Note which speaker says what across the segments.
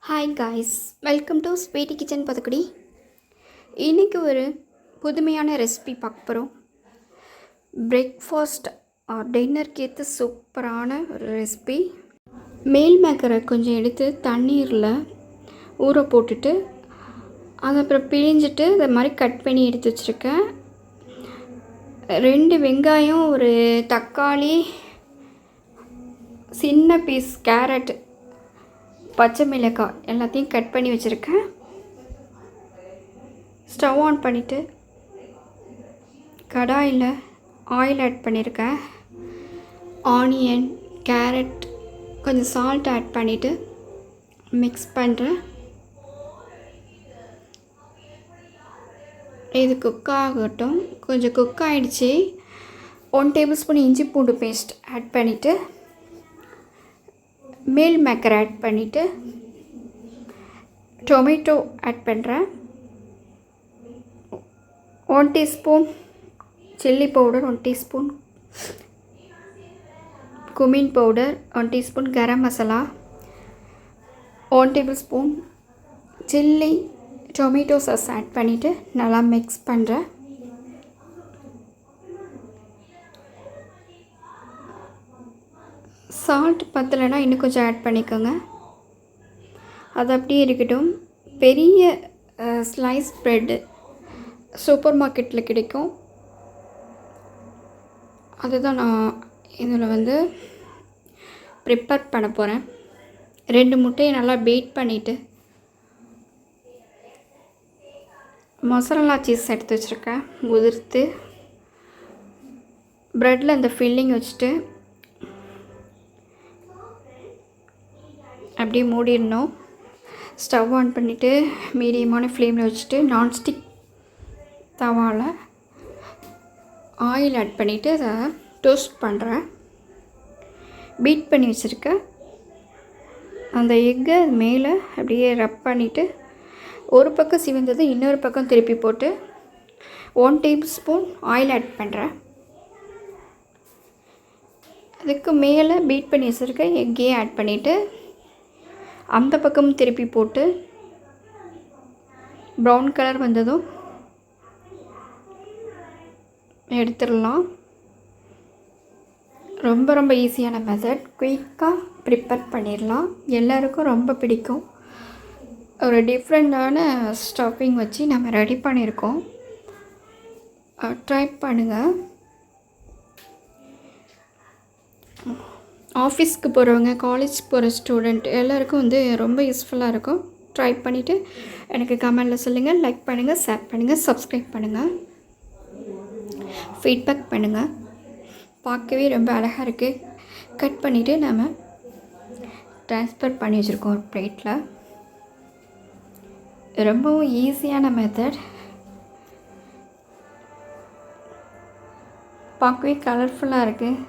Speaker 1: Hi guys, welcome to Sweety kitchen பதக்குடி. இன்றைக்கி ஒரு புதுமையான ரெசிபி பார்க்க போகிறோம். பிரேக்ஃபாஸ்ட் டின்னருக்கு ஏற்ற சூப்பரான ஒரு ரெசிபி. மேல் மேக்கரை கொஞ்சம் எடுத்து தண்ணீரில் ஊற போட்டுட்டு அதை அப்புறம் பிழிஞ்சிட்டு அதை மாதிரி கட் பண்ணி எடுத்து வச்சுருக்கேன். 2 வெங்காயம், ஒரு தக்காளி, சின்ன பீஸ் கேரட், பச்சை மிளகாய் எல்லாத்தையும் கட் பண்ணி வச்சுருக்கேன். ஸ்டவ் ஆன் பண்ணிவிட்டு கடாயில் ஆயில் ஆட் பண்ணியிருக்கேன். ஆனியன், கேரட், கொஞ்சம் சால்ட் ஆட் பண்ணிவிட்டு மிக்ஸ் பண்ணுறேன். இது குக் ஆகட்டும். கொஞ்சம் குக் ஆகிடுச்சி. 1 டேபிள் ஸ்பூன் இஞ்சி பூண்டு பேஸ்ட் ஆட் பண்ணிவிட்டு மீல் மேக்கர் ஆட் பண்ணிவிட்டு டொமேட்டோ ஆட் பண்ணுறேன். 1 teaspoon chilli powder, 1 teaspoon cumin powder, 1 teaspoon garam masala, 1 tablespoon chilli tomato sauce add பண்ணிவிட்டு நல்லா மிக்ஸ் பண்ணுறேன். சால்ட் பத்தலைன்னா இன்னும் கொஞ்சம் ஆட் பண்ணிக்கோங்க. அது அப்படியே இருக்கட்டும். பெரிய ஸ்லைஸ் ப்ரெட்டு சூப்பர் மார்க்கெட்டில் கிடைக்கும். அதுதான் நான் இதில் ப்ரிப்பேர் பண்ண போகிறேன். 2 முட்டையை நல்லா பீட் பண்ணிவிட்டு மொசரல்லா சீஸ் எடுத்து வச்சுருக்கேன். உதிர்த்து ப்ரெட்டில் அந்த ஃபில்லிங் வச்சுட்டு அப்படியே மூடிடணும். ஸ்டவ் ஆன் பண்ணிவிட்டு மீடியமான ஃப்ளேமில் வச்சுட்டு நான்ஸ்டிக் தவாவில் ஆயில் ஆட் பண்ணிவிட்டு அதை டோஸ்ட் பண்ணுறேன். பீட் பண்ணி வச்சுருக்கேன் அந்த எக்கை மேலே அப்படியே ரப் பண்ணிவிட்டு ஒரு பக்கம் சிவந்தது இன்னொரு பக்கம் திருப்பி போட்டு 1 டேபிள் ஸ்பூன் ஆயில் ஆட் பண்ணுறேன். அதுக்கு மேலே பீட் பண்ணி வச்சுருக்க எக்கையே ஆட் பண்ணிவிட்டு அந்த பக்கம் திருப்பி போட்டு ப்ரௌன் கலர் வந்ததும் எடுத்துடலாம். ரொம்ப ரொம்ப ஈஸியான மெத்தட். குயிக்காக ப்ரிப்பேர் பண்ணிடலாம். எல்லாருக்கும் ரொம்ப பிடிக்கும். ஒரு டிஃப்ரெண்ட்டான ஸ்டஃபிங் வச்சு நம்ம ரெடி பண்ணியிருக்கோம். ட்ரை பண்ணுங்கள். ஆஃபீஸ்க்கு போகிறவங்க, காலேஜ் போகிற ஸ்டூடெண்ட் எல்லாருக்கும் ரொம்ப யூஸ்ஃபுல்லாக இருக்கும். ட்ரை பண்ணிவிட்டு எனக்கு கமெண்டில் சொல்லுங்கள். லைக் பண்ணுங்கள், ஷேர் பண்ணுங்கள், சப்ஸ்கிரைப் பண்ணுங்கள், ஃபீட்பேக் பண்ணுங்கள். பார்க்கவே ரொம்ப அழகாக இருக்குது. கட் பண்ணிவிட்டு நம்ம ட்ரான்ஸ்ஃபர் பண்ணி வச்சுருக்கோம் ஒரு பிளேட்டில். ரொம்பவும் ஈஸியான மெத்தட். பார்க்கவே கலர்ஃபுல்லாக இருக்குது.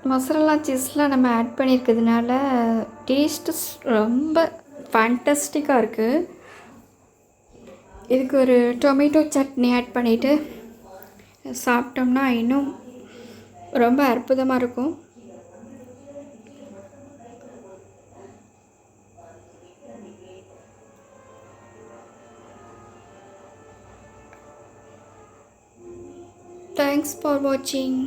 Speaker 1: மொசரல்லா சீஸ்லாம் நம்ம ஆட் பண்ணியிருக்கிறதுனால டேஸ்ட்டு ரொம்ப ஃபேண்டஸ்டிக்காக இருக்குது. இதுக்கு ஒரு டொமேட்டோ சட்னி ஆட் பண்ணிவிட்டு சாப்பிட்டோம்னா இன்னும் ரொம்ப அற்புதமாக இருக்கும். தேங்க்ஸ் ஃபார் வாட்சிங்.